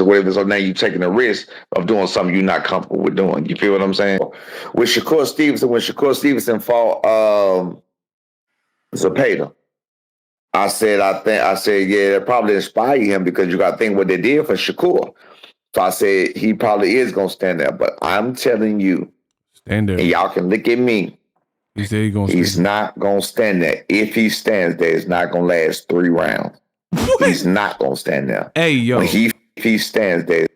or whatever. So now you're taking a risk of doing something you're not comfortable with doing. You feel what I'm saying? With Shakur Stevenson, when Shakur Stevenson fought Zepeda, I said, yeah, that probably inspired him because you got to think what they did for Shakur. So I said he probably is gonna stand there. But I'm telling you, stand there, and y'all can look at me. He said he's not gonna stand there. If he stands there, it's not gonna last 3 rounds. He's not gonna stand there. Hey, yo. If he stands there,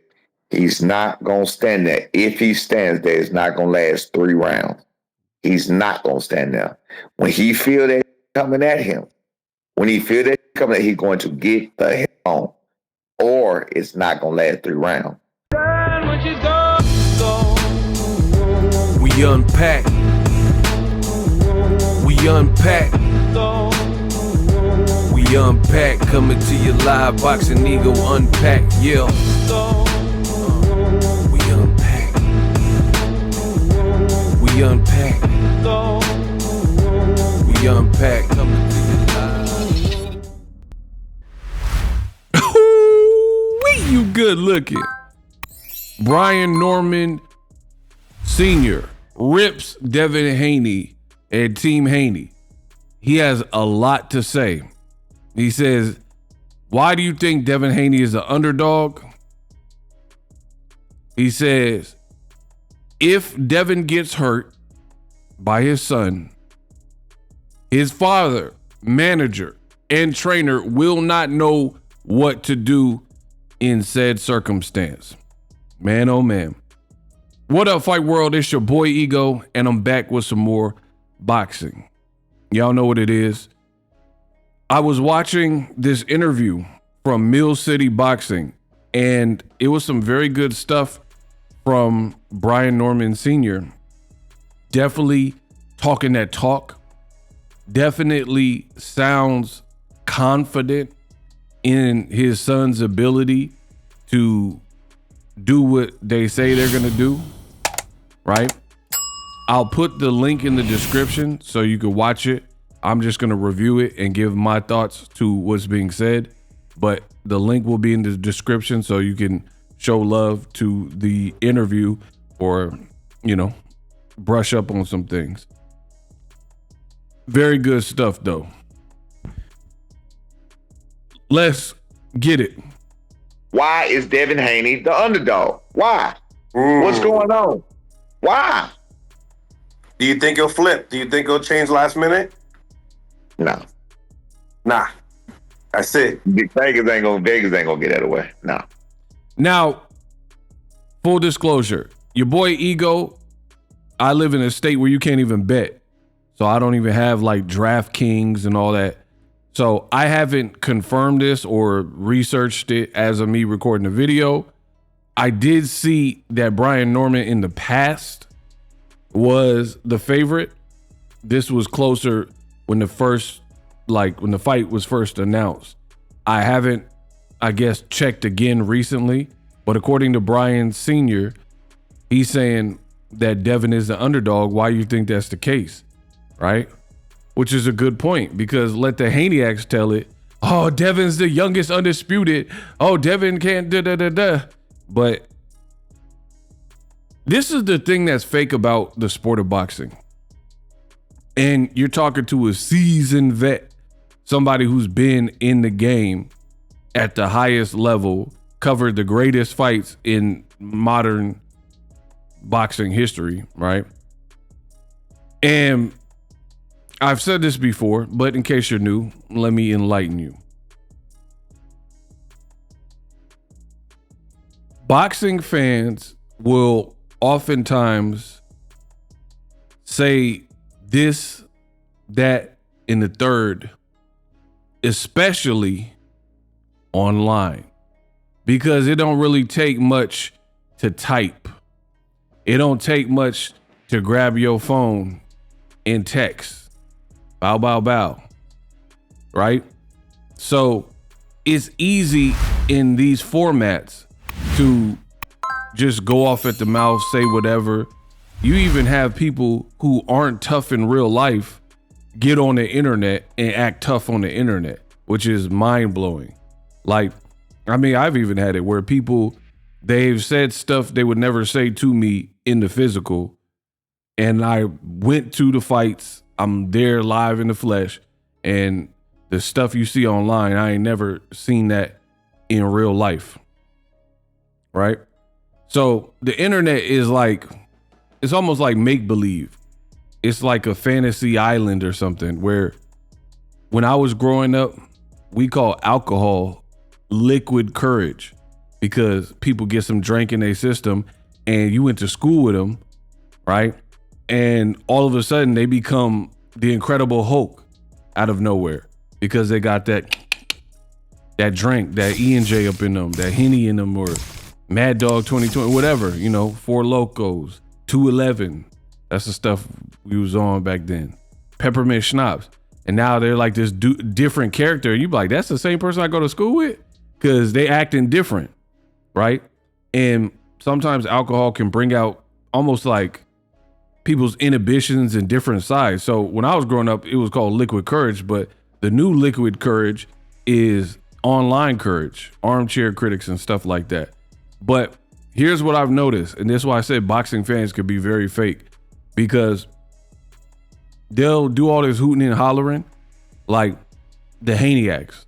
he's not gonna stand there. If he stands there, it's not gonna last 3 rounds. He's not gonna stand there. When he feel that coming at him, he's going to get the hell on. Or it's not gonna last 3 rounds. We unpack. We unpack. We unpack. Coming to you live, Boxing Ego Unpack. Yeah. We unpack. We unpack. We unpack. Coming to you live. You good looking. Brian Norman Sr., RIPS, Devin Haney, and Team Haney. He has a lot to say. He says, why do you think Devin Haney is an underdog? He says, if Devin gets hurt by his son, his father, manager, and trainer will not know what to do in said circumstance. Man, oh man. What up, Fight World? It's your boy Ego, and I'm back with some more boxing. Y'all know what it is. I was watching this interview from Mill City Boxing, and it was some very good stuff from Brian Norman Sr. Definitely talking that talk. Definitely sounds confident in his son's ability to do what they say they're gonna do, right? I'll put the link in the description so you can watch it. I'm just gonna review it and give my thoughts to what's being said, but the link will be in the description so you can show love to the interview or, you know, brush up on some things. Very good stuff though. Let's get it. Why is Devin Haney the underdog? Why? What's going on? Why? Do you think he'll flip? Do you think he'll change last minute? No. Nah. That's it. Vegas ain't gonna get that away. No. Now, full disclosure, your boy Ego, I live in a state where you can't even bet. So I don't even have like DraftKings and all that. So I haven't confirmed this or researched it as of me recording the video. I did see that Brian Norman in the past was the favorite. This was closer when the fight was first announced. I haven't, I guess, checked again recently, but according to Brian Sr., he's saying that Devin is the underdog. Why you think that's the case, right? Which is a good point, because let the Haneyacks tell it. Oh, Devin's the youngest undisputed. Oh, Devin can't da-da-da-da. But this is the thing that's fake about the sport of boxing. And you're talking to a seasoned vet, somebody who's been in the game at the highest level, covered the greatest fights in modern boxing history, right? And I've said this before, but in case you're new, let me enlighten you. Boxing fans will oftentimes say this, that, and the third, especially online, because it don't really take much to type. It don't take much to grab your phone and text. Bow, bow, bow. Right? So it's easy in these formats to just go off at the mouth, say whatever. You even have people who aren't tough in real life get on the internet and act tough on the internet, which is mind blowing. Like, I mean, I've even had it where people, they've said stuff they would never say to me in the physical. And I went to the fights. I'm there live in the flesh. And the stuff you see online, I ain't never seen that in real life. Right? So the internet is like, it's almost like make-believe. It's like a fantasy island or something where when I was growing up, we call alcohol liquid courage because people get some drink in their system and you went to school with them, right? And all of a sudden they become the Incredible Hulk out of nowhere because they got that drink, that E&J up in them, that Henny in them, or Mad Dog 2020, whatever, you know, Four Locos, 211. That's the stuff we was on back then. Peppermint Schnapps. And now they're like this different character. You be like, that's the same person I go to school with? Because they acting different, right? And sometimes alcohol can bring out almost like people's inhibitions and different sides. So when I was growing up, it was called liquid courage, but the new liquid courage is online courage, armchair critics and stuff like that. But here's what I've noticed, and this is why I said boxing fans could be very fake, because they'll do all this hooting and hollering like the Haneyacks.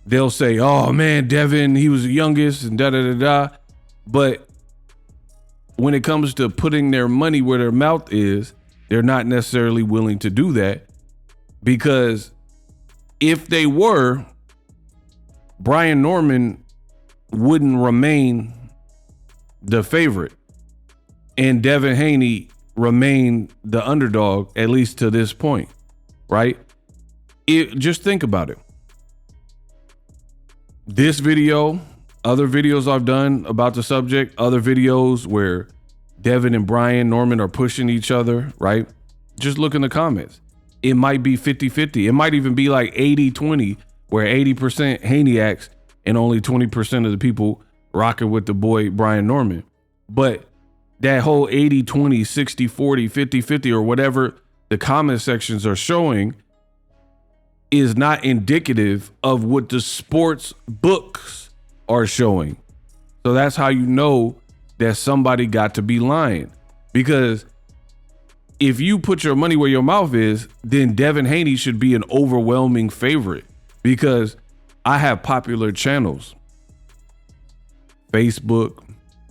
They'll say, oh man, Devin, he was the youngest and da-da-da-da. But when it comes to putting their money where their mouth is, they're not necessarily willing to do that, because if they were, Brian Norman wouldn't remain the favorite and Devin Haney remain the underdog, at least to this point, right? Just think about it. This video, other videos I've done about the subject, other videos where Devin and Brian Norman are pushing each other, right? Just look in the comments. It might be 50-50. It might even be like 80-20, where 80% Haneyacks and only 20% of the people rocking with the boy Brian Norman. But that whole 80-20, 60-40, 50-50, or whatever the comment sections are showing is not indicative of what the sports books are showing. So that's how you know that somebody got to be lying. Because if you put your money where your mouth is, then Devin Haney should be an overwhelming favorite, because I have popular channels. Facebook,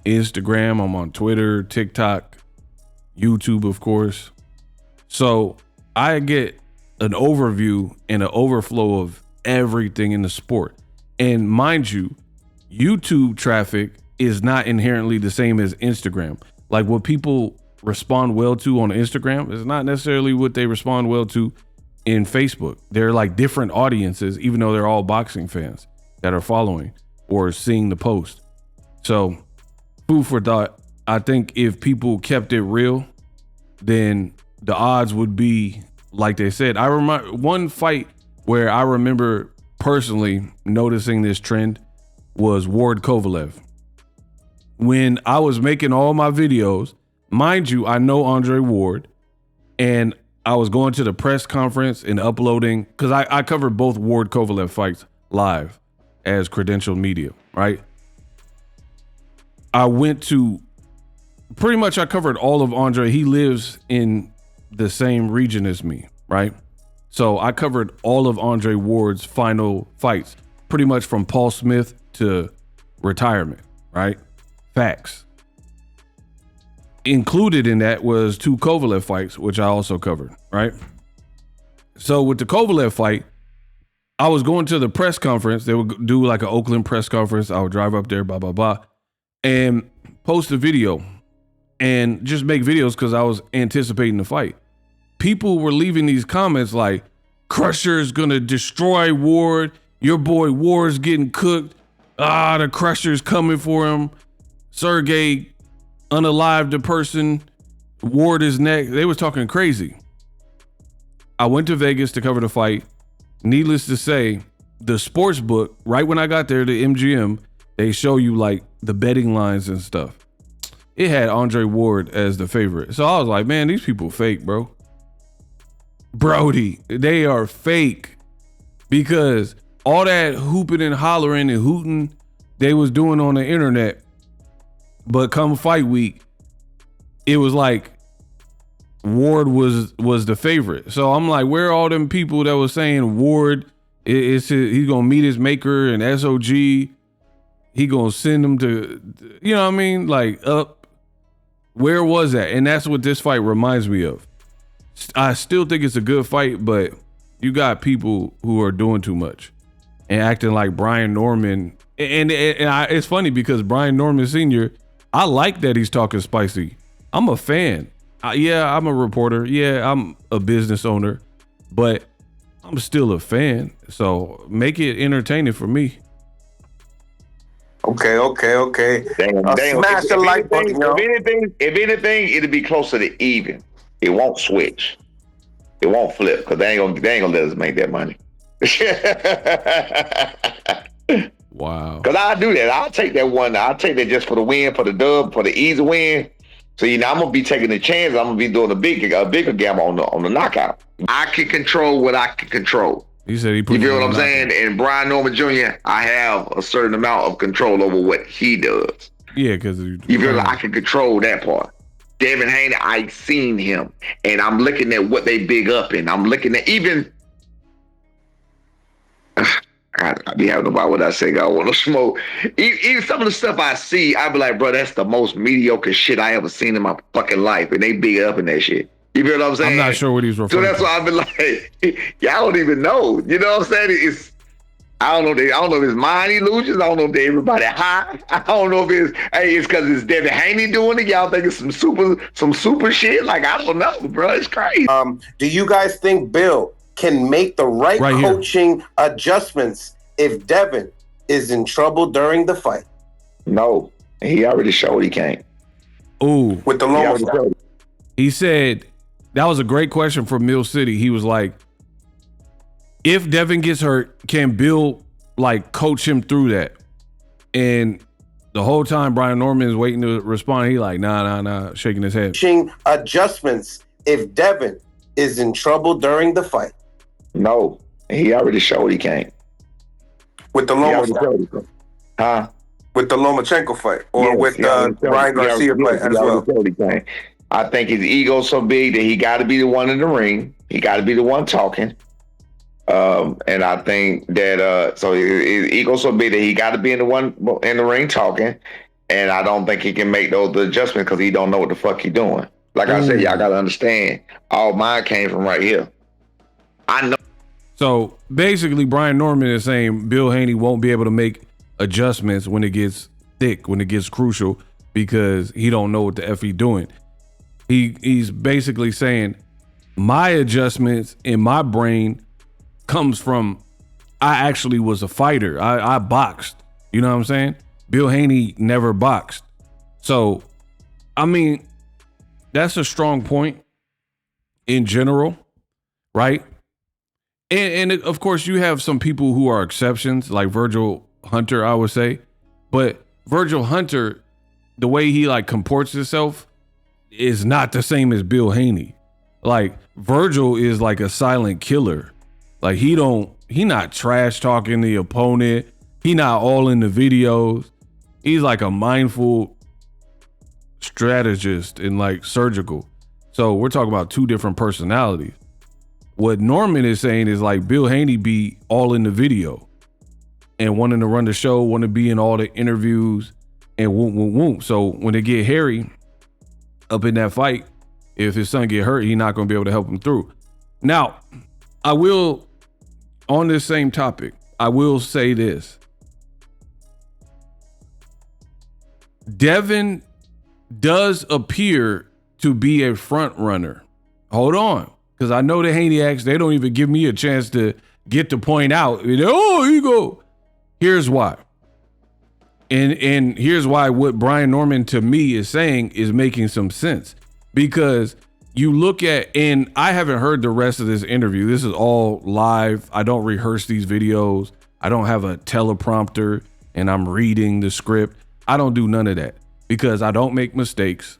Instagram, I'm on Twitter, TikTok, YouTube, of course. So I get an overview and an overflow of everything in the sport. And mind you, YouTube traffic is not inherently the same as Instagram. Like what people respond well to on Instagram is not necessarily what they respond well to in Facebook. They're like different audiences, even though they're all boxing fans that are following or seeing the post. So food for thought. I think if people kept it real, then the odds would be like they said. I remember one fight where I remember personally noticing this trend was Ward Kovalev. When I was making all my videos, mind you, I know Andre Ward, and I was going to the press conference and uploading, because I covered both Ward Kovalev fights live as credentialed media, right? I went to, pretty much I covered all of Andre. He lives in the same region as me, right? So I covered all of Andre Ward's final fights, pretty much from Paul Smith to retirement, right? Facts. Included in that was 2 Kovalev fights, which I also covered, right? So with the Kovalev fight, I was going to the press conference. They would do like an Oakland press conference. I would drive up there, blah, blah, blah, and post a video and just make videos because I was anticipating the fight. People were leaving these comments like, Crusher's gonna destroy Ward. Your boy Ward's getting cooked. The Crusher's coming for him. Sergey unalived the person. Ward is next. They was talking crazy. I went to Vegas to cover the fight. Needless to say, the sports book, right when I got there, the MGM, they show you like the betting lines and stuff. It had Andre Ward as the favorite. So I was like, man, these people fake, bro. Brody, they are fake, because all that hooping and hollering and hooting they was doing on the internet, but come fight week, it was like Ward was the favorite. So I'm like, where are all them people that was saying Ward he's gonna meet his maker and SOG, he gonna send him to, you know what I mean, like up. Where was that? And that's what this fight reminds me of. I still think it's a good fight, but you got people who are doing too much and acting like Brian Norman. And it's funny because Brian Norman Sr., I like that he's talking spicy. I'm a fan. Yeah, I'm a reporter. Yeah, I'm a business owner, but I'm still a fan. So make it entertaining for me. Okay. Smash the like button, yo. If anything, it'll be closer to even. It won't switch. It won't flip because they ain't gonna let us make that money. Wow. Because I'll do that. I'll take that one. I'll take that just for the win, for the dub, for the easy win. So I'm gonna be taking the chance. I'm gonna be doing a bigger gamble on the knockout. I can control what I can control. He said he put you feel what I'm saying? And Brian Norman Jr., I have a certain amount of control over what he does. Yeah, because you feel like I can control that part. Devin Haney, I seen him, and I'm looking at what they big up, and I'm looking at even. I be having about what I say. I want to smoke. Even some of the stuff I see, I be like, bro, that's the most mediocre shit I ever seen in my fucking life, and they big up in that shit. You feel what I'm saying? I'm not sure what he's referring to. So that's why I've been like, y'all don't even know. You know what I'm saying? It's I don't know if it's mind illusions. I don't know if everybody high. I don't know if it's because it's Devin Haney doing it. Y'all think it's some super shit? Like, I don't know, bro. It's crazy. Do you guys think Bill can make the right coaching adjustments if Devin is in trouble during the fight? No. He already showed he can't. Ooh. With the Loma. He said, that was a great question from Mill City. He was like, if Devin gets hurt, can Bill like coach him through that? And the whole time Brian Norman is waiting to respond, he like, nah, shaking his head. Adjustments if Devin is in trouble during the fight. No, he already showed he can't. With the Lomachenko, huh? With the Lomachenko fight, or with the Ryan Garcia fight as well. I think his ego's so big that he got to be the one in the ring. He got to be the one talking. And I think that so his ego's so big that he got to be in the ring talking. And I don't think he can make those adjustments because he don't know what the fuck he doing. Like I said, y'all got to understand. All mine came from right here. I know. So basically, Brian Norman is saying Bill Haney won't be able to make adjustments when it gets thick, when it gets crucial, because he don't know what the F he doing. He's basically saying my adjustments in my brain comes from I actually was a fighter. I boxed. You know what I'm saying? Bill Haney never boxed. So, I mean, that's a strong point in general, right? And of course, you have some people who are exceptions, like Virgil Hunter, I would say. But Virgil Hunter, the way he like comports himself is not the same as Bill Haney. Like Virgil is like a silent killer. Like he not trash talking the opponent. He not all in the videos. He's like a mindful strategist and like surgical. So we're talking about two different personalities. What Norman is saying is like Bill Haney be all in the video and wanting to run the show, want to be in all the interviews and whoop. So when they get hairy up in that fight, if his son get hurt, he's not going to be able to help him through. Now, I will, on this same topic, I will say this. Devin does appear to be a front runner. Hold on. Because I know the Haneyacks, they don't even give me a chance to get to point out, oh, here you go. Here's why. And here's why what Brian Norman to me is saying is making some sense. Because you look at, and I haven't heard the rest of this interview. This is all live. I don't rehearse these videos. I don't have a teleprompter and I'm reading the script. I don't do none of that because I don't make mistakes.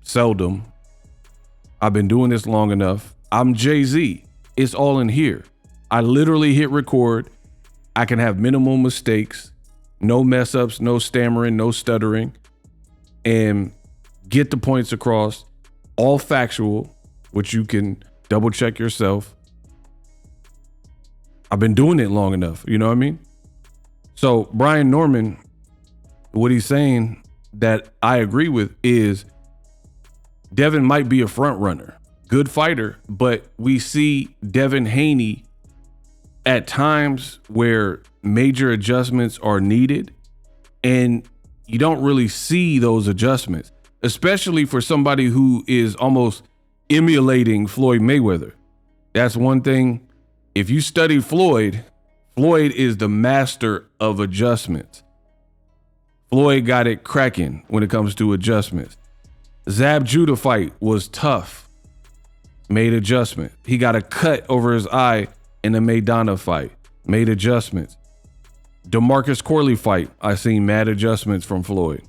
Seldom. I've been doing this long enough. I'm Jay-Z. It's all in here. I literally hit record I can have minimal mistakes, no mess ups, no stammering, no stuttering, and get the points across, all factual, which you can double check yourself. I've been doing it long enough, you know what I mean? So Brian Norman, what he's saying that I agree with is Devin might be a front runner, good fighter, but we see Devin Haney at times where major adjustments are needed, and you don't really see those adjustments, especially for somebody who is almost emulating Floyd Mayweather. That's one thing. If you study Floyd is the master of adjustments. Floyd got it cracking when it comes to adjustments. Zab Judah fight was tough, made adjustment. He got a cut over his eye in the Maidana fight, made adjustments. DeMarcus Corley fight, I seen mad adjustments from Floyd.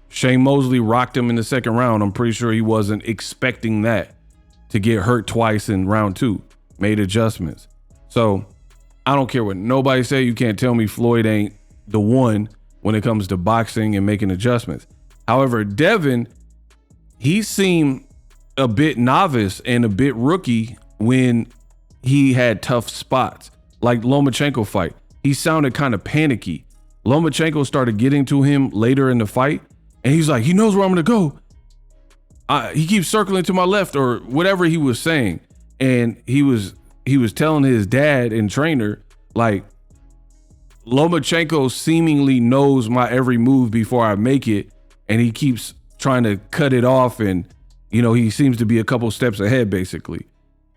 Shane Mosley rocked him in the second round. I'm pretty sure he wasn't expecting that to get hurt twice in round 2, made adjustments. So I don't care what nobody say. You can't tell me Floyd ain't the one when it comes to boxing and making adjustments. However, Devin, he seemed a bit novice and a bit rookie when he had tough spots, like Lomachenko fight. He sounded kind of panicky. Lomachenko started getting to him later in the fight, and he's like, he knows where I'm going to go. He keeps circling to my left, or whatever he was saying. And he was telling his dad and trainer, like, Lomachenko seemingly knows my every move before I make it, and he keeps trying to cut it off, and he seems to be a couple steps ahead, basically.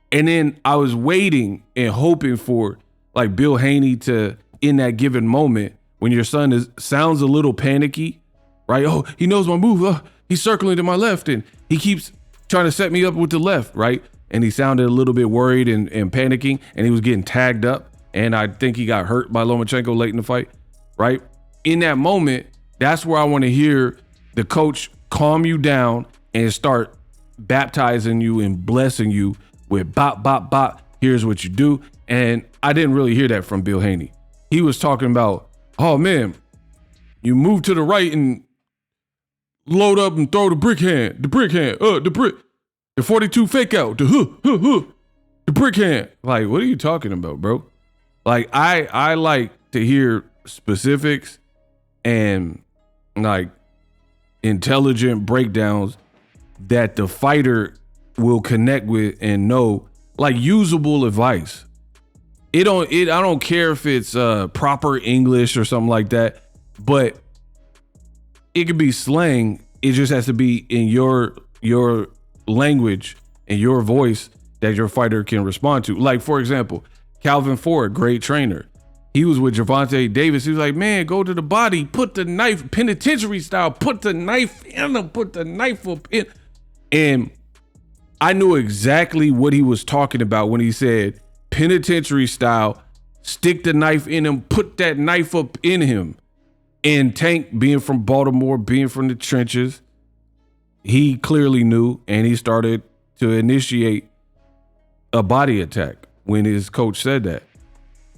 And then I was waiting and hoping for like Bill Haney to, in that given moment, when your son sounds a little panicky, right? Oh, he knows my move. Oh, he's circling to my left, and he keeps trying to set me up with the left, right? And he sounded a little bit worried and panicking, and he was getting tagged up. And I think he got hurt by Lomachenko late in the fight, right? In that moment, that's where I want to hear the coach calm you down and start baptizing you and blessing you with bop, bop, bop. Here's what you do. And I didn't really hear that from Bill Haney. He was talking about, oh man, you move to the right and load up and throw the brick hand, the 42 fake out, the brick hand. Like, what are you talking about, bro? Like, I like to hear specifics and like intelligent breakdowns that the fighter will connect with and know, like usable advice. I don't care if it's proper English or something like that, but it could be slang. It just has to be in your language and your voice that your fighter can respond to. Like, for example, Calvin Ford, great trainer. He was with Gervonta Davis. He was like, man, go to the body, put the knife, penitentiary style, put the knife in him, put the knife up in. And I knew exactly what he was talking about when he said penitentiary style, stick the knife in him, put that knife up in him. And Tank, being from Baltimore, being from the trenches, he clearly knew, and he started to initiate a body attack when his coach said that.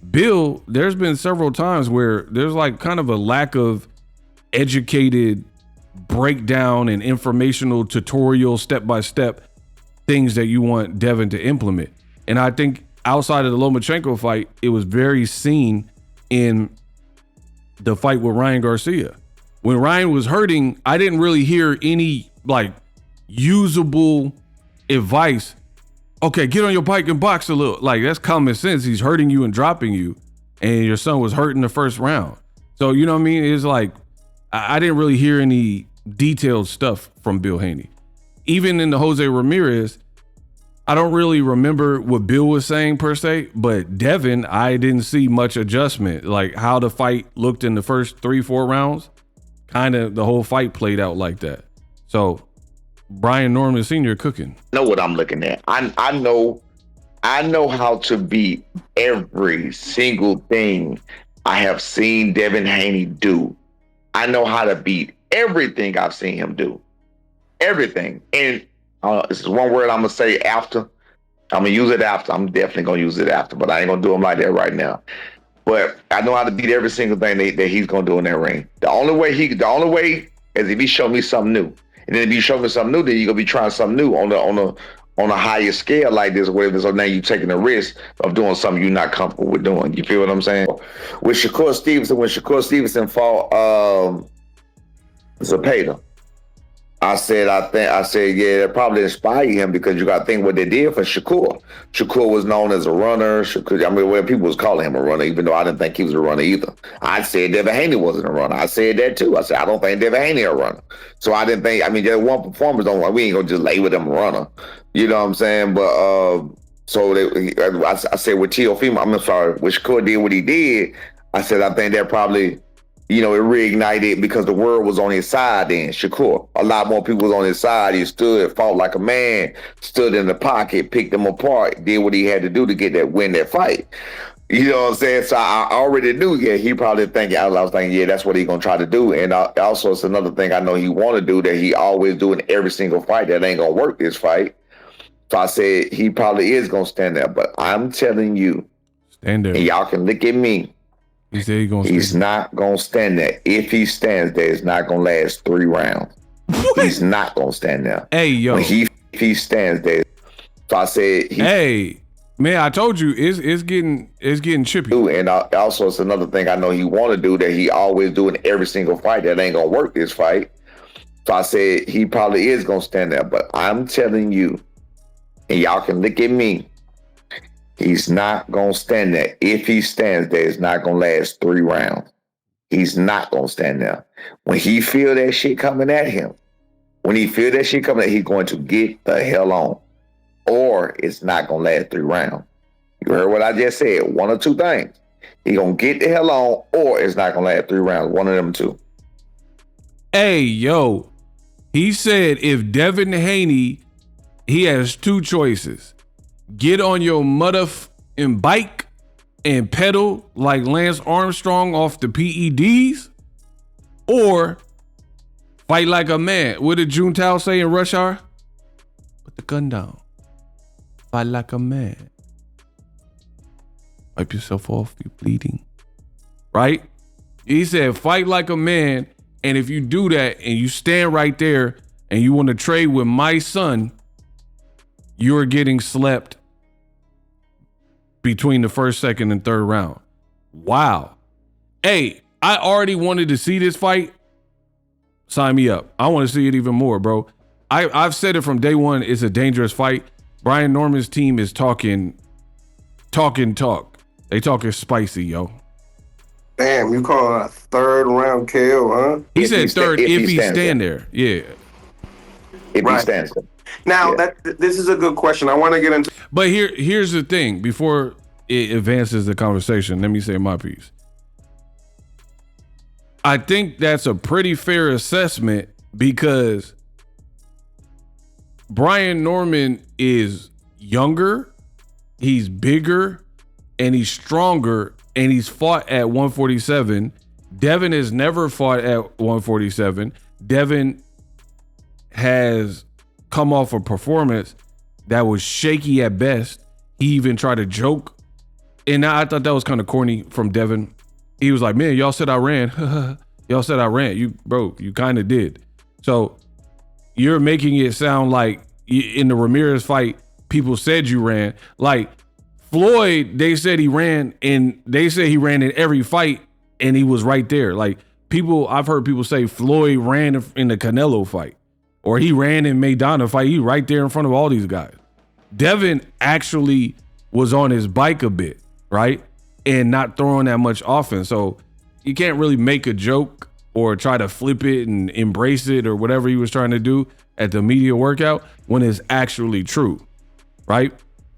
Bill, there's been several times where there's like kind of a lack of educated breakdown and informational tutorial step-by-step things that you want Devin to implement. And I think outside of the Lomachenko fight, it was very seen in the fight with Ryan Garcia. When Ryan was hurting, I didn't really hear any like usable advice. Okay, get on your bike and box a little. Like, that's common sense. He's hurting you and dropping you, and your son was hurt in the first round. So, you know what I mean? It's like, I didn't really hear any detailed stuff from Bill Haney. Even in the Jose Ramirez, I don't really remember what Bill was saying per se, but Devin, I didn't see much adjustment. Like how the fight looked in the first 3-4 rounds, kind of the whole fight played out like that. So Brian Norman Sr. cooking. I know what I'm looking at. I know how to beat every single thing I have seen Devin Haney do. I know how to beat everything I've seen him do. Everything. And this is one word I'm going to say after. I'm going to use it after. I'm definitely going to use it after, but I ain't going to do him like that right now. But I know how to beat every single thing that he's gonna do in that ring. The only way is if he show me something new. And then if you show me something new, then you're gonna be trying something new on a higher scale like this, whatever. So now you're taking the risk of doing something you're not comfortable with doing. You feel what I'm saying? With Shakur Stevenson, when Shakur Stevenson fought Zepeda, I said, yeah, that probably inspired him because you got to think what they did for Shakur. Shakur was known as a runner. People was calling him a runner, even though I didn't think he was a runner either. I said Devin Haney wasn't a runner. I said that too. I said, I don't think Devin Haney a runner. So I didn't think, just one performance, we ain't going to just label them a runner. You know what I'm saying? But, I said with Teofimo, with Shakur did what he did, I said, I think that probably, it reignited because the world was on his side then, Shakur. A lot more people was on his side. He stood, fought like a man, stood in the pocket, picked them apart, did what he had to do to win that fight. You know what I'm saying? So I already knew, he probably I was thinking, that's what he's going to try to do. And also it's another thing I know he want to do that he always do in every single fight that ain't going to work this fight. So I said he probably is going to stand there. But I'm telling you, stand there. And y'all can look at me. He said he's not going to stand there. If he stands there, it's not going to last 3 rounds. What? He's not going to stand there. Hey, yo. If he stands there. So I said... Hey, man, I told you, it's getting chippy. And also, it's another thing I know he want to do that he always do in every single fight that ain't going to work this fight. So I said he probably is going to stand there. But I'm telling you, and y'all can look at me, he's not going to stand there. If he stands there, it's not going to last 3 rounds. He's not going to stand there. When he feel that shit coming at him, he's going to get the hell on. Or it's not going to last 3 rounds. You heard what I just said. One or two things. He going to get the hell on, or it's not going to last 3 rounds. One of them two. Hey, yo. He said if Devin Haney, he has 2 choices. Get on your motherfucking bike and pedal like Lance Armstrong off the PEDs, or fight like a man. What did Juntao say in Rush Hour? Put the gun down. Fight like a man. Wipe yourself off, you're bleeding. Right? He said fight like a man, and if you do that and you stand right there and you want to trade with my son, you're getting slept between the first, second, and third round. Wow. Hey, I already wanted to see this fight. Sign me up. I want to see it even more, bro. I've said it from day one. It's a dangerous fight. Brian Norman's team is talking talk. They talking spicy, yo. Damn, you calling a 3rd round KO, huh? He said third if he stand there. Yeah. If he stands there. Now, this is a good question. I want to get into... But here's the thing. Before it advances the conversation, let me say my piece. I think that's a pretty fair assessment because Brian Norman is younger, he's bigger, and he's stronger, and he's fought at 147. Devin has never fought at 147. Devin has come off a performance that was shaky at best. He even tried to joke. And I thought that was kind of corny from Devin. He was like, man, y'all said I ran. Y'all said I ran. You kind of did. So you're making it sound like in the Ramirez fight, people said you ran. Like Floyd, they said he ran, and they said he ran in every fight, and he was right there. Like I've heard people say Floyd ran in the Canelo fight. Or he ran in Maidana fight. He right there in front of all these guys. Devin actually was on his bike a bit, right? And not throwing that much offense. So you can't really make a joke or try to flip it and embrace it or whatever he was trying to do at the media workout when it's actually true, right?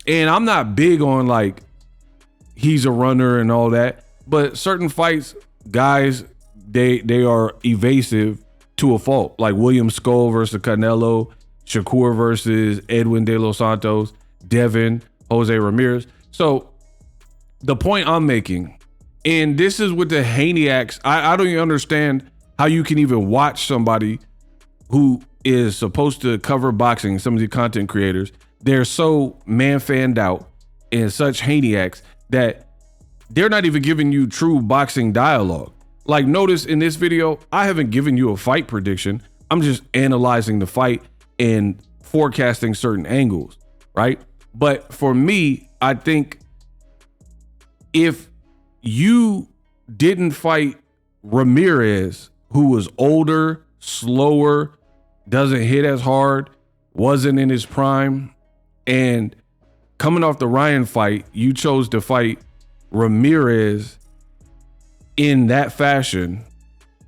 And I'm not big on like he's a runner and all that, but certain fights, guys, they are evasive to a fault, like William Skull versus Canelo, Shakur versus Edwin De Los Santos, Devin, Jose Ramirez. So the point I'm making, and this is with the Haneyacks, I don't even understand how you can even watch somebody who is supposed to cover boxing, some of the content creators, they're so man-fanned out and such Haneyacks that they're not even giving you true boxing dialogue. Like, notice in this video, I haven't given you a fight prediction. I'm just analyzing the fight and forecasting certain angles, right? But for me, I think if you didn't fight Ramirez, who was older, slower, doesn't hit as hard, wasn't in his prime, and coming off the Ryan fight, you chose to fight Ramirez in that fashion,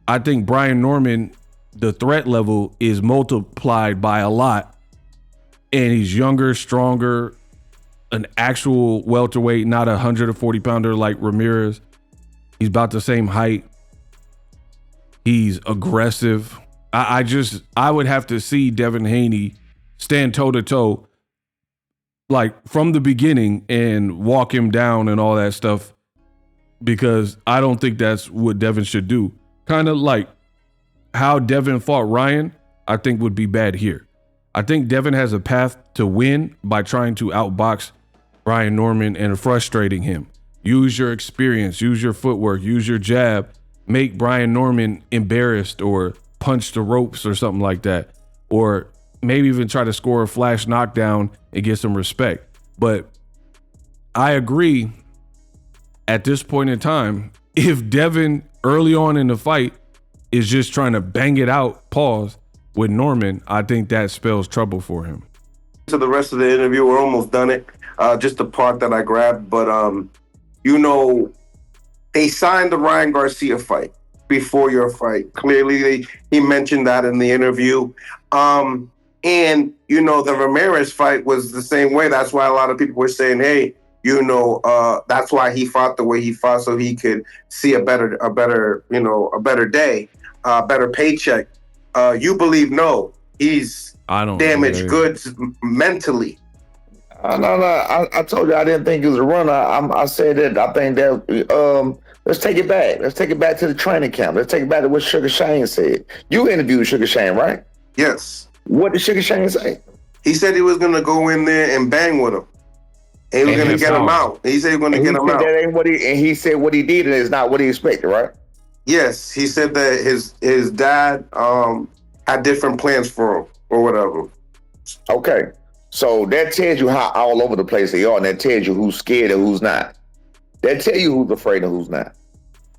I think Brian Norman, the threat level is multiplied by a lot, and he's younger, stronger, an actual welterweight, not a 140 pounder like Ramirez. He's about the same height. He's aggressive. I would have to see Devin Haney stand toe to toe, like from the beginning, and walk him down and all that stuff, because I don't think that's what Devin should do. Kind of like how Devin fought Ryan, I think would be bad here. I think Devin has a path to win by trying to outbox Brian Norman and frustrating him. Use your experience, use your footwork, use your jab, make Brian Norman embarrassed or punch the ropes or something like that. Or maybe even try to score a flash knockdown and get some respect. But I agree, at this point in time, if Devin early on in the fight is just trying to bang it out, pause, with Norman, I think that spells trouble for him. To the rest of the interview, we're almost done it. Just the part that I grabbed, but they signed the Ryan Garcia fight before your fight. Clearly, he mentioned that in the interview. And the Ramirez fight was the same way. That's why a lot of people were saying, hey, that's why he fought the way he fought, so he could see a better day, a better paycheck. You believe no, he's damaged goods mentally. No. I told you I didn't think he was a runner. I said that I think that let's take it back. Let's take it back to the training camp. Let's take it back to what Sugar Shane said. You interviewed Sugar Shane, right? Yes. What did Sugar Shane say? He said he was going to go in there and bang with him. He was going to get him out. He said he was going to get him out. That ain't what and he said what he did and it's not what he expected, right? Yes. He said that his dad had different plans for him or whatever. Okay. So that tells you how all over the place they are, and that tells you who's scared and who's not. That tell you who's afraid and who's not.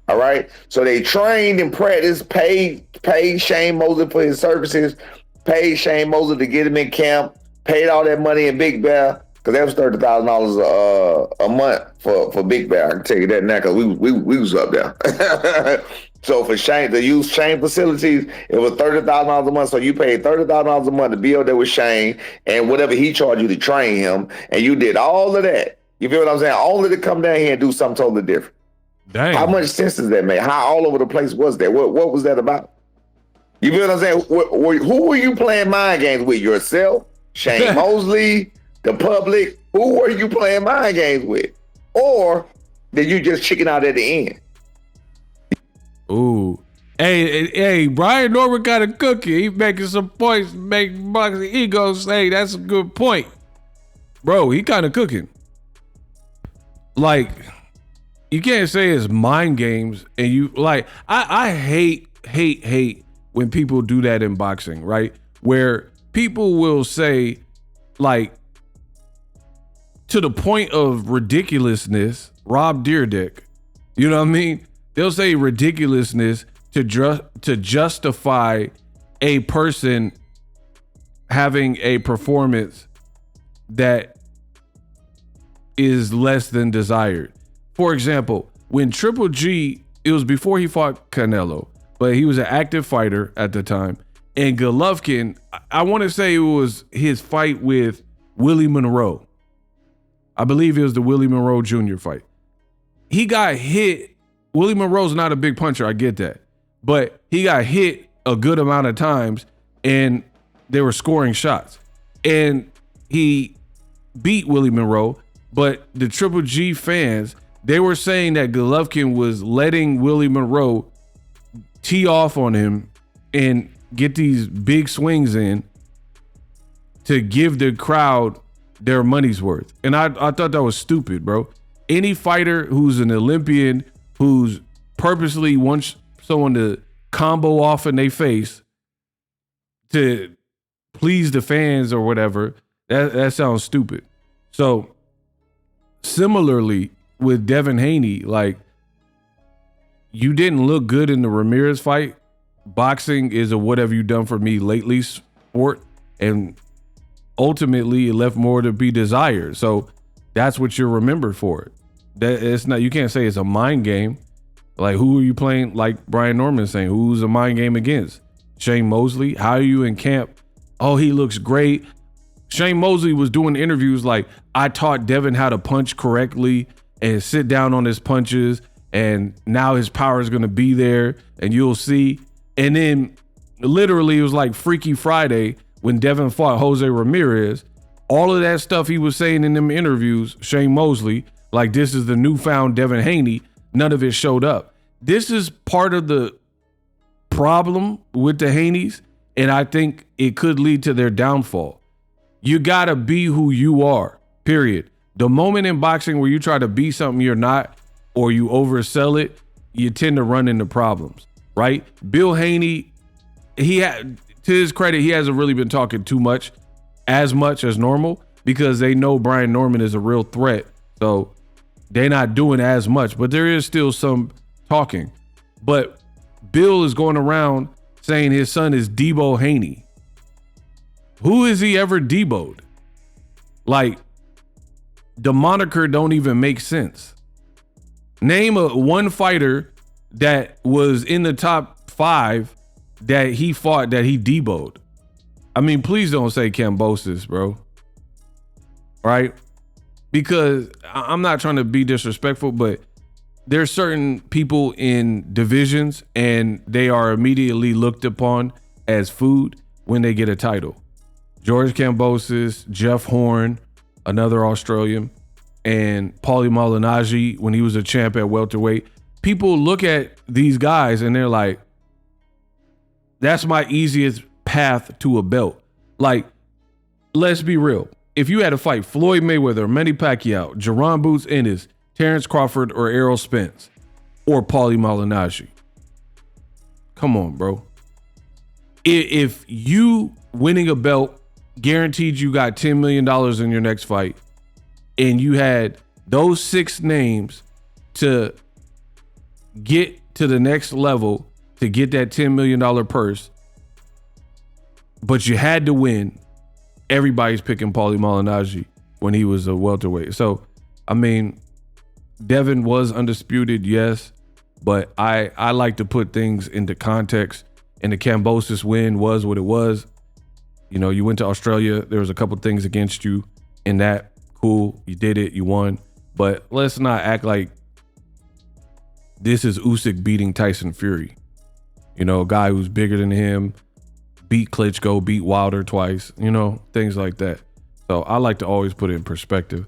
All right? So they trained and practiced, paid Shane Mosley for his services, paid Shane Mosley to get him in camp, paid all that money in Big Bear, because that was $30,000 a month for Big Bear. I can tell you that now, because we was up there. So for Shane, to use Shane facilities, it was $30,000 a month. So you paid $30,000 a month to be up there with Shane and whatever he charged you to train him, and you did all of that. You feel what I'm saying? Only to come down here and do something totally different. Dang. How much sense does that make? How all over the place was that? What was that about? You feel what I'm saying? Who were you playing mind games with? Yourself, Shane Mosley, the public? Who were you playing mind games with? Or did you just chicken out at the end? Ooh. Hey, Brian Norman got a cookie. He making some points, make boxing ego say that's a good point. Bro, he kind of cooking. Like, you can't say it's mind games and you like, I hate when people do that in boxing, right? Where people will say, like, to the point of ridiculousness, Rob Dyrdek, you know what I mean? They'll say ridiculousness to justify a person having a performance that is less than desired. For example, when Triple G, it was before he fought Canelo, but he was an active fighter at the time. And Golovkin, I want to say it was his fight with Willie Monroe. I believe it was the Willie Monroe Jr. fight. He got hit. Willie Monroe's not a big puncher, I get that. But he got hit a good amount of times and they were scoring shots. And he beat Willie Monroe, but the Triple G fans, they were saying that Golovkin was letting Willie Monroe tee off on him and get these big swings in to give the crowd their money's worth. And I thought that was stupid, bro. any fighter who's an Olympian who's purposely wants someone to combo off in their face to please the fans or whatever, that sounds stupid. So similarly with Devin Haney, like, you didn't look good in the Ramirez fight. Boxing is a what have you done for me lately sport, and ultimately it left more to be desired. So that's what you're remembered for. That it's not, you can't say it's a mind game. Like, who are you playing? Like Brian Norman saying, who's a mind game against? Shane Mosley? How are you in camp? Oh, he looks great. Shane Mosley was doing interviews like, I taught Devin how to punch correctly and sit down on his punches, and now his power is going to be there and you'll see. And then literally it was like Freaky Friday when Devin fought Jose Ramirez. All of that stuff he was saying in them interviews, Shane Mosley, like this is the newfound Devin Haney, none of it showed up. This is part of the problem with the Haneys, and I think it could lead to their downfall. You got to be who you are, period. The moment in boxing where you try to be something you're not, or you oversell it, you tend to run into problems, right? Bill Haney, to his credit, he hasn't really been talking as much as normal, because they know Brian Norman is a real threat. So they're not doing as much, but there is still some talking. But Bill is going around saying his son is Debo Haney. Who has he ever Debo'd? Like, the moniker don't even make sense. Name one fighter that was in the top 5 that he fought that he Debo'd. I mean, please don't say Kambosos, bro. Right? Because I'm not trying to be disrespectful, but there's certain people in divisions and they are immediately looked upon as food when they get a title. George Kambosos, Jeff Horn, another Australian, and Paulie Malignaggi when he was a champ at welterweight. People look at these guys and they're like, that's my easiest path to a belt. Like, let's be real. If you had to fight Floyd Mayweather, Manny Pacquiao, Jaron Boots Ennis, Terrence Crawford, or Errol Spence, or Paulie Malignaggi, come on, bro. If you winning a belt guaranteed you got $10 million in your next fight, and you had those 6 names to get to the next level to get that $10 million purse, but you had to win, everybody's picking Paulie Malignaggi when he was a welterweight. So, I mean, Devin was undisputed, yes, but I like to put things into context, and the Kambosos win was what it was. You know, you went to Australia, there was a couple things against you in that. Cool, you did it, you won. But let's not act like this is Usyk beating Tyson Fury. You know, a guy who's bigger than him, beat Klitschko, beat Wilder twice, you know, things like that. So I like to always put it in perspective.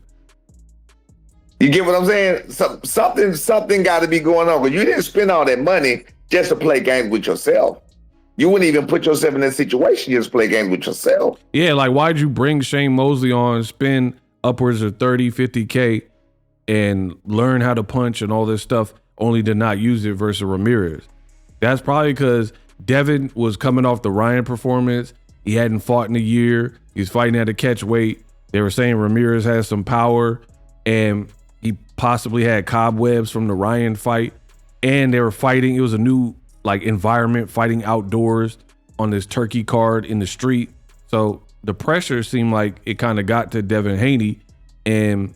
You get what I'm saying? Something got to be going on, because you didn't spend all that money just to play games with yourself. You wouldn't even put yourself in that situation just to play games with yourself. Yeah, like, why'd you bring Shane Mosley on, spend upwards of 30, 50K and learn how to punch and all this stuff, only to not use it versus Ramirez? That's probably because Devin was coming off the Ryan performance. He hadn't fought in a year. He's fighting at a catch weight. They were saying Ramirez has some power, and he possibly had cobwebs from the Ryan fight. And they were fighting. It was a new environment, fighting outdoors on this turkey card in the street. So the pressure seemed like it kind of got to Devin Haney, and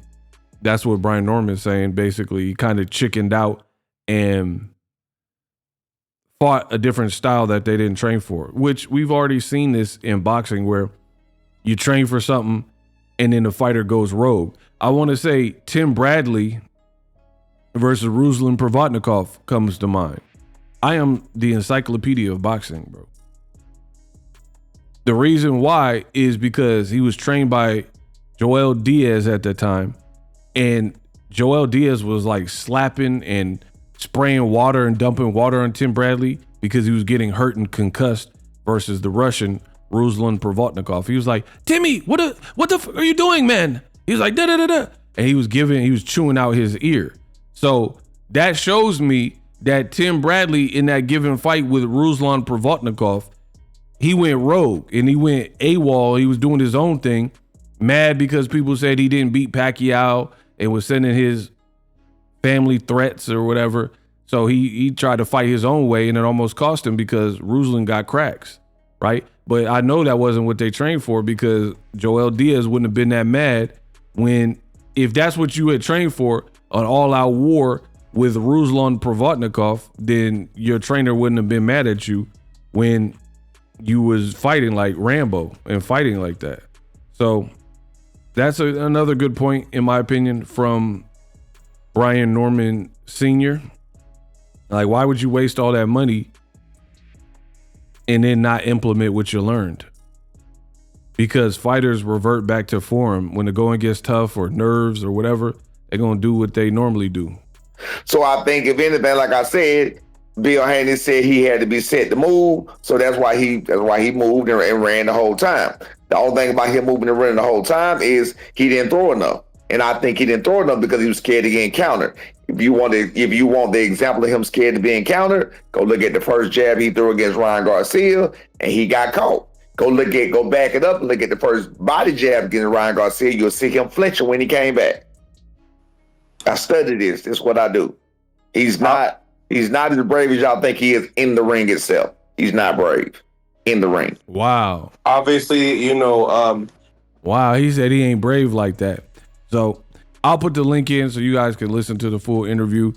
that's what Brian Norman's saying. Basically, he kind of chickened out and fought a different style that they didn't train for, which we've already seen this in boxing, where you train for something and then the fighter goes rogue. I want to say Tim Bradley versus Ruslan Provodnikov comes to mind. I am the encyclopedia of boxing, bro. The reason why is because he was trained by Joel Diaz at the time, and Joel Diaz was like slapping and spraying water and dumping water on Tim Bradley because he was getting hurt and concussed, versus the Russian Ruslan Provodnikov. He was like, Timmy, what the are you doing, man? He was like, da-da-da-da. and he was chewing out his ear. So that shows me that Tim Bradley in that given fight with Ruslan Provodnikov, he went rogue and he went AWOL. He was doing his own thing, mad because people said he didn't beat Pacquiao and was sending his family threats or whatever. So he tried to fight his own way, and it almost cost him because Ruslan got cracks, right? But I know that wasn't what they trained for, because Joel Diaz wouldn't have been that mad if that's what you had trained for, an all-out war with Ruslan Provodnikov, then your trainer wouldn't have been mad at you when you was fighting like Rambo and fighting like that. So that's another good point, in my opinion, from Brian Norman Sr. Like, why would you waste all that money and then not implement what you learned? Because fighters revert back to form when the going gets tough or nerves or whatever. They're gonna do what they normally do. So I think, if anything, like I said, Bill Haney said he had to be set to move, so that's why he moved and ran the whole time. The only thing about him moving and running the whole time is he didn't throw enough, and I think he didn't throw enough because he was scared to get encountered. If you want the example of him scared to be encountered, go look at the first jab he threw against Ryan Garcia, and he got caught. Go back it up and look at the first body jab against Ryan Garcia. You'll see him flinching when he came back. I studied this. This is what I do. He's not as brave as y'all think he is in the ring itself. He's not brave in the ring. Wow. Obviously, Wow, he said he ain't brave like that. So I'll put the link in so you guys can listen to the full interview.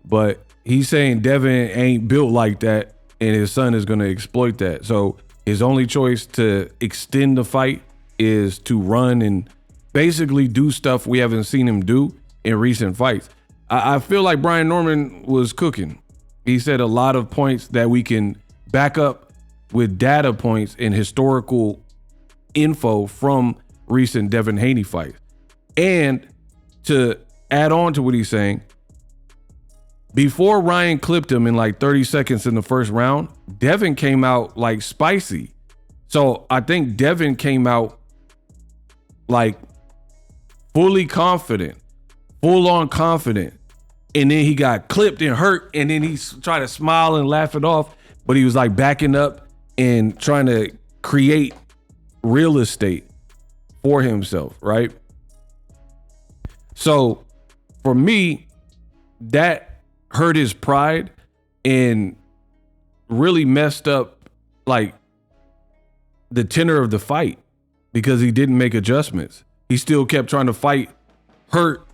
But he's saying Devin ain't built like that, and his son is going to exploit that. So his only choice to extend the fight is to run and basically do stuff we haven't seen him do in recent fights. I feel like Brian Norman was cooking. He said a lot of points that we can back up with data points and historical info from recent Devin Haney fights. And to add on to what he's saying, before Ryan clipped him in like 30 seconds in the first round, Devin came out like spicy. So I think Devin came out like fully confident, full on confident. And then he got clipped and hurt, and then he tried to smile and laugh it off, but he was like backing up and trying to create real estate for himself, right? So for me, that hurt his pride and really messed up like the tenor of the fight, because he didn't make adjustments. He still kept trying to fight hurt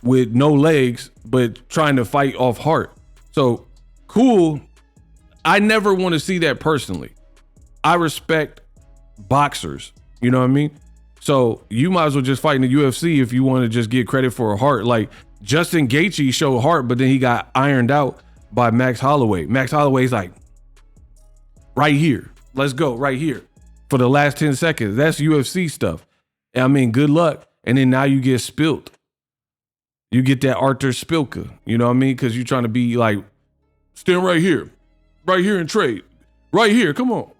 with no legs, but trying to fight off heart. So cool. I never want to see that personally. I respect boxers. You know what I mean? So you might as well just fight in the UFC if you want to just get credit for a heart. Like Justin Gaethje showed heart, but then he got ironed out by Max Holloway. Max Holloway's like, right here. Let's go right here for the last 10 seconds. That's UFC stuff. I mean, good luck. And then now you get spilt. You get that Arthur Spilka, you know what I mean? Because you're trying to be like, stand right here and trade. Right here, come on.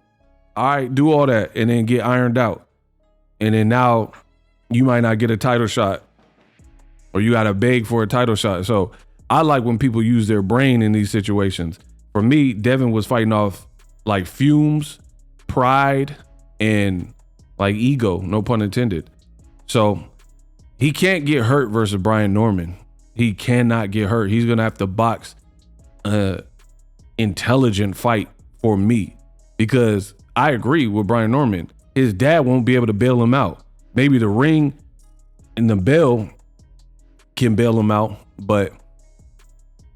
All right, do all that and then get ironed out. And then now you might not get a title shot, or you got to beg for a title shot. So I like when people use their brain in these situations. For me, Devin was fighting off like fumes, pride, and like ego, no pun intended. So he can't get hurt versus Brian Norman. He cannot get hurt. He's going to have to box an intelligent fight for me, because I agree with Brian Norman. His dad won't be able to bail him out. Maybe the ring and the bell can bail him out, but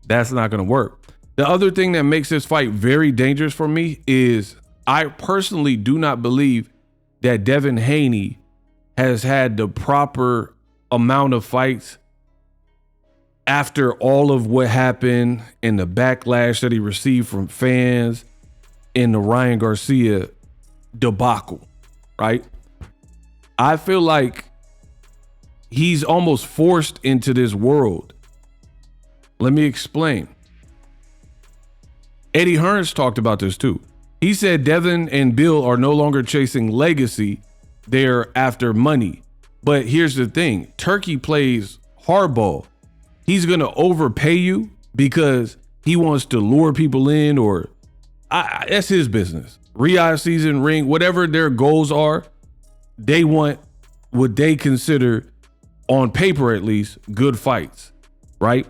that's not going to work. The other thing that makes this fight very dangerous for me is I personally do not believe that Devin Haney has had the proper amount of fights after all of what happened and the backlash that he received from fans in the Ryan Garcia debacle, right? I feel like he's almost forced into this world. Let me explain. Eddie Hearns talked about this too. He said Devin and Bill are no longer chasing legacy, they're after money. But here's the thing. Turkey plays hardball. He's going to overpay you because he wants to lure people in, or that's his business. Riyadh season, ring, whatever their goals are, they want what they consider, on paper at least, good fights, right?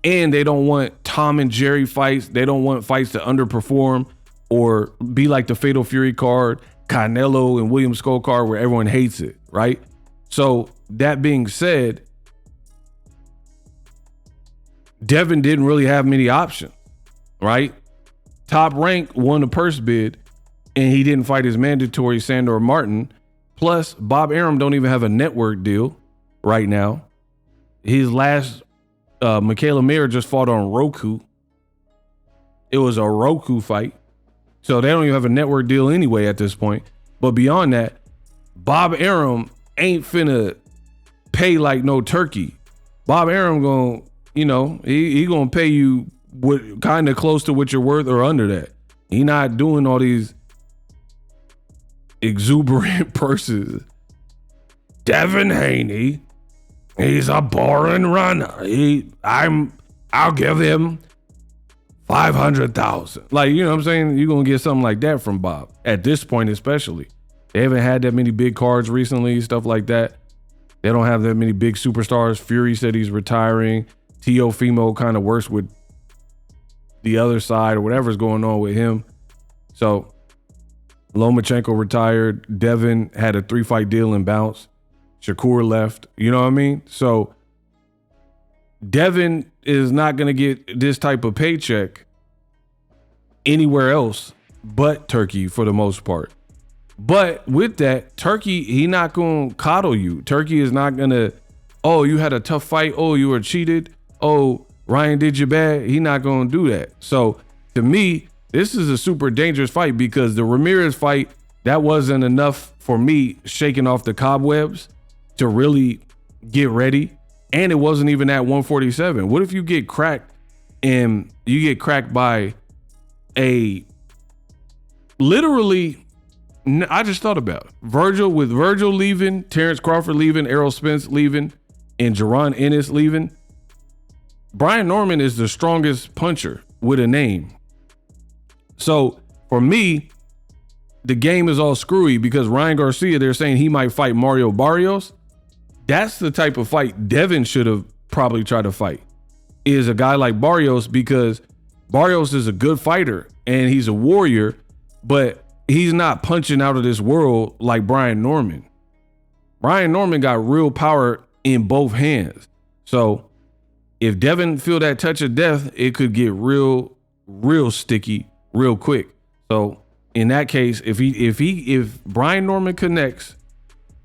And they don't want Tom and Jerry fights. They don't want fights to underperform or be like the Fatal Fury card, Canelo and William Skull card, where everyone hates it, right? So that being said, Devin didn't really have many options, right? Top Rank won the purse bid, and he didn't fight his mandatory Sandor Martin. Plus, Bob Arum don't even have a network deal right now. His last, Michaela Mayer just fought on Roku. It was a Roku fight. So they don't even have a network deal anyway at this point. But beyond that, Bob Arum ain't finna pay like no turkey. Bob Arum gonna, he gonna pay you what kind of close to what you're worth or under that. He not doing all these exuberant purses. Devin Haney, he's a boring runner. I'll give him 500,000. Like, you know what I'm saying? You're gonna get something like that from Bob at this point, especially. They haven't had that many big cards recently, stuff like that. They don't have that many big superstars. Fury said he's retiring. Teofimo kind of works with the other side or whatever's going on with him. So Lomachenko retired. Devin had a 3-fight deal and bounced. Shakur left. You know what I mean? So Devin is not going to get this type of paycheck anywhere else but Turkey for the most part. But with that, Turkey, he not going to coddle you. Turkey is not going to, oh, you had a tough fight. Oh, you were cheated. Oh, Ryan did you bad. He not going to do that. So to me, this is a super dangerous fight because the Ramirez fight, that wasn't enough for me shaking off the cobwebs to really get ready. And it wasn't even at 147. What if you get cracked and you get cracked by a literally, I just thought about it. Virgil leaving, Terrence Crawford leaving, Errol Spence leaving, and Jaron Ennis leaving. Brian Norman is the strongest puncher with a name. So for me, the game is all screwy because Ryan Garcia, they're saying he might fight Mario Barrios. That's the type of fight Devin should have probably tried to fight, is a guy like Barrios, because Barrios is a good fighter and he's a warrior, but he's not punching out of this world like Brian Norman. Brian Norman got real power in both hands. So if Devin feel that touch of death, it could get real sticky real quick. So in that case, if Brian Norman connects,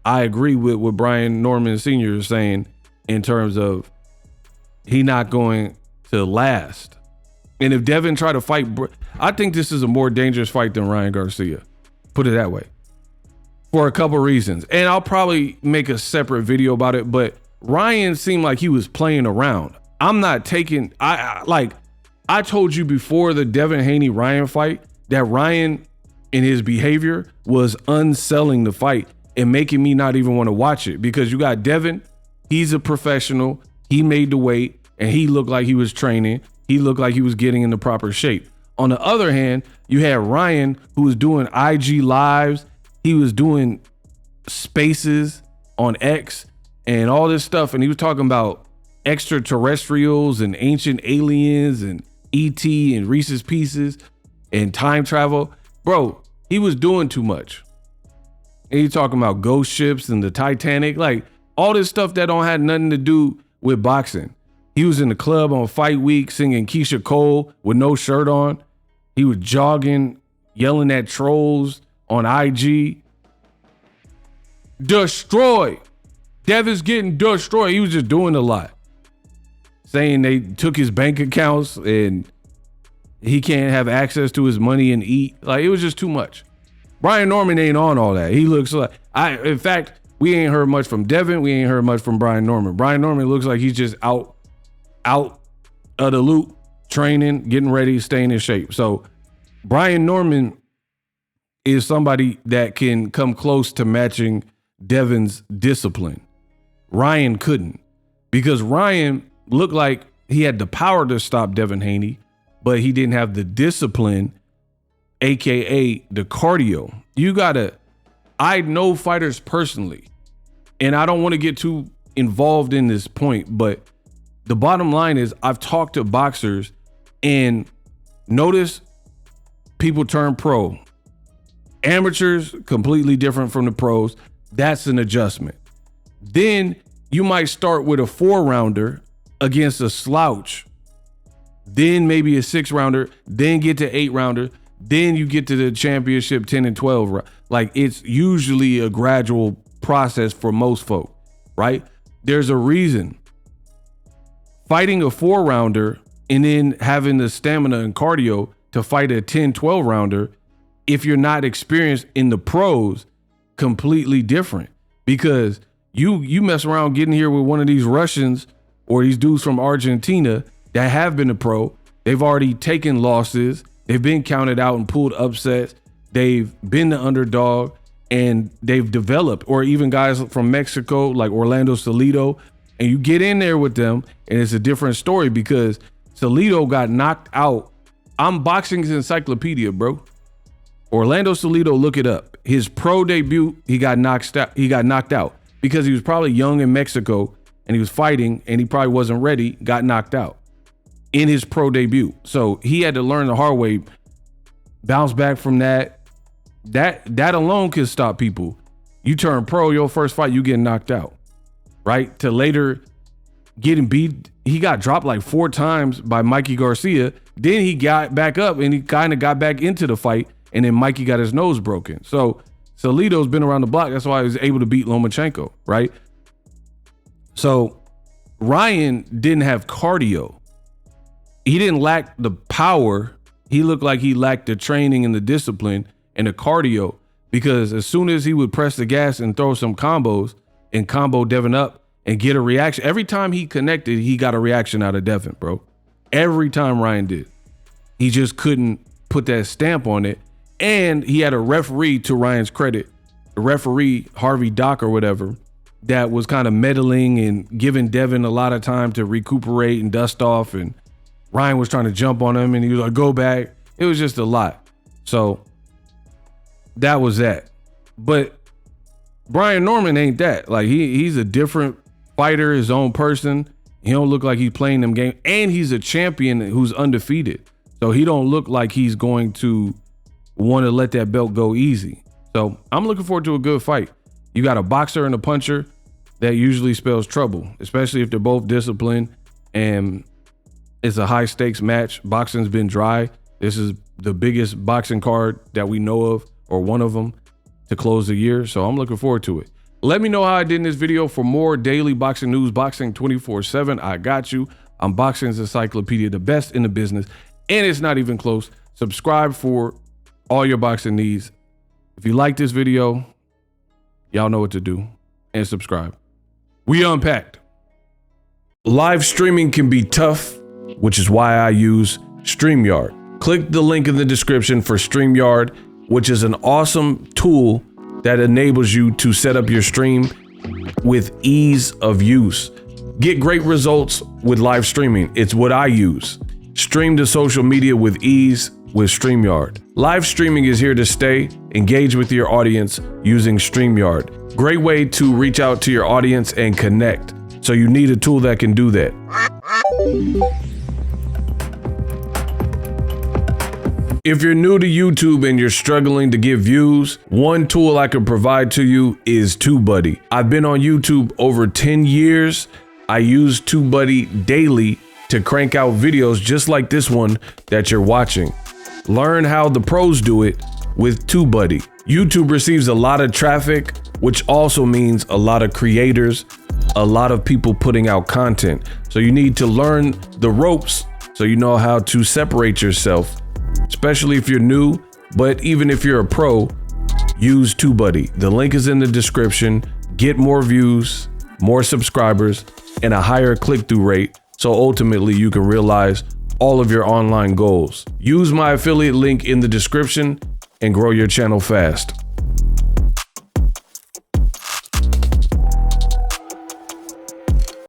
I agree with what Brian Norman Sr. is saying in terms of he not going to last. And if Devin try to fight, I think this is a more dangerous fight than Ryan Garcia. Put it that way. For a couple reasons. And I'll probably make a separate video about it, but Ryan seemed like he was playing around. I'm not taking, I told you before the Devin Haney Ryan fight that Ryan in his behavior was unselling the fight and making me not even want to watch it, because you got Devin, he's a professional, he made the weight and he looked like he was training, he looked like he was getting in the proper shape. On the other hand, you had Ryan, who was doing IG lives, he was doing spaces on X and all this stuff, and he was talking about extraterrestrials and ancient aliens and ET and Reese's Pieces and time travel. Bro, he was doing too much. And he talking about ghost ships and the Titanic, like all this stuff that don't have nothing to do with boxing. He was in the club on fight week singing Keisha Cole with no shirt on. He was jogging, yelling at trolls on IG. Destroyed. Devin's getting destroyed. He was just doing a lot. Saying they took his bank accounts and he can't have access to his money and eat. Like, it was just too much. Brian Norman ain't on all that. He looks like, in fact, we ain't heard much from Devin. We ain't heard much from Brian Norman. Brian Norman looks like he's just out of the loop, training, getting ready, staying in shape. So Brian Norman is somebody that can come close to matching Devin's discipline. Ryan couldn't, because Ryan looked like he had the power to stop Devin Haney, but he didn't have the discipline, AKA the cardio. I know fighters personally, and I don't want to get too involved in this point, but the bottom line is I've talked to boxers and notice people turn pro. Amateurs, completely different from the pros. That's an adjustment. Then you might start with a 4-rounder against a slouch, then maybe a 6-rounder, then get to 8-rounder, then you get to the championship 10 and 12. Like, it's usually a gradual process for most folk, right? There's a reason. Fighting a 4-rounder and then having the stamina and cardio to fight a 10, 12-rounder, if you're not experienced in the pros, completely different. Because you mess around getting here with one of these Russians or these dudes from Argentina that have been a pro. They've already taken losses. They've been counted out and pulled upsets. They've been the underdog and they've developed. Or even guys from Mexico like Orlando Salido. And you get in there with them and it's a different story because Salido got knocked out. I'm Boxing's encyclopedia, bro. Orlando Salido, look it up. His pro debut, he got knocked out because he was probably young in Mexico and he was fighting and he probably wasn't ready, got knocked out in his pro debut. So he had to learn the hard way, bounce back from that. That alone could stop people. You turn pro, your first fight, you get knocked out, right? To later getting beat. He got dropped like 4 times by Mikey Garcia. Then he got back up and he kind of got back into the fight. And then Mikey got his nose broken. So Salido's been around the block. That's why he was able to beat Lomachenko, right? So Ryan didn't have cardio. He didn't lack the power. He looked like he lacked the training and the discipline and the cardio, because as soon as he would press the gas and throw some combos and combo Devin up and get a reaction, every time he connected, he got a reaction out of Devin, bro. Every time Ryan did. He just couldn't put that stamp on it. And he had a referee, to Ryan's credit, the referee, Harvey Dock or whatever, that was kind of meddling and giving Devin a lot of time to recuperate and dust off. And Ryan was trying to jump on him and he was like, go back. It was just a lot. So that was that. But Brian Norman ain't that. Like he's a different fighter, his own person. He don't look like he's playing them games. And he's a champion who's undefeated. So he don't look like he's going to want to let that belt go easy. So I'm looking forward to a good fight. You got a boxer and a puncher. That usually spells trouble, especially if they're both disciplined and it's a high stakes match. Boxing's been dry. This is the biggest boxing card that we know of, or one of them, to close the year. So I'm looking forward to it. Let me know how I did in this video. For more daily boxing news, Boxing 24/7, I got you. I'm Boxing's encyclopedia, the best in the business, and it's not even close. Subscribe for all your boxing needs. If you like this video, y'all know what to do, and subscribe. We unpacked. Live streaming can be tough, which is why I use StreamYard. Click the link in the description for StreamYard, which is an awesome tool that enables you to set up your stream with ease of use. Get great results with live streaming. It's what I use. Stream to social media with ease with StreamYard. Live streaming is here to stay. Engage with your audience using StreamYard. Great way to reach out to your audience and connect. So you need a tool that can do that. If you're new to YouTube and you're struggling to get views, one tool I can provide to you is TubeBuddy. I've been on YouTube over 10 years. I use TubeBuddy daily to crank out videos just like this one that you're watching. Learn how the pros do it with TubeBuddy. YouTube receives a lot of traffic, which also means a lot of creators, a lot of people putting out content. So you need to learn the ropes so you know how to separate yourself, especially if you're new. But even if you're a pro, use TubeBuddy. The link is in the description. Get more views, more subscribers, and a higher click-through rate, so ultimately you can realize all of your online goals. Use my affiliate link in the description and grow your channel fast.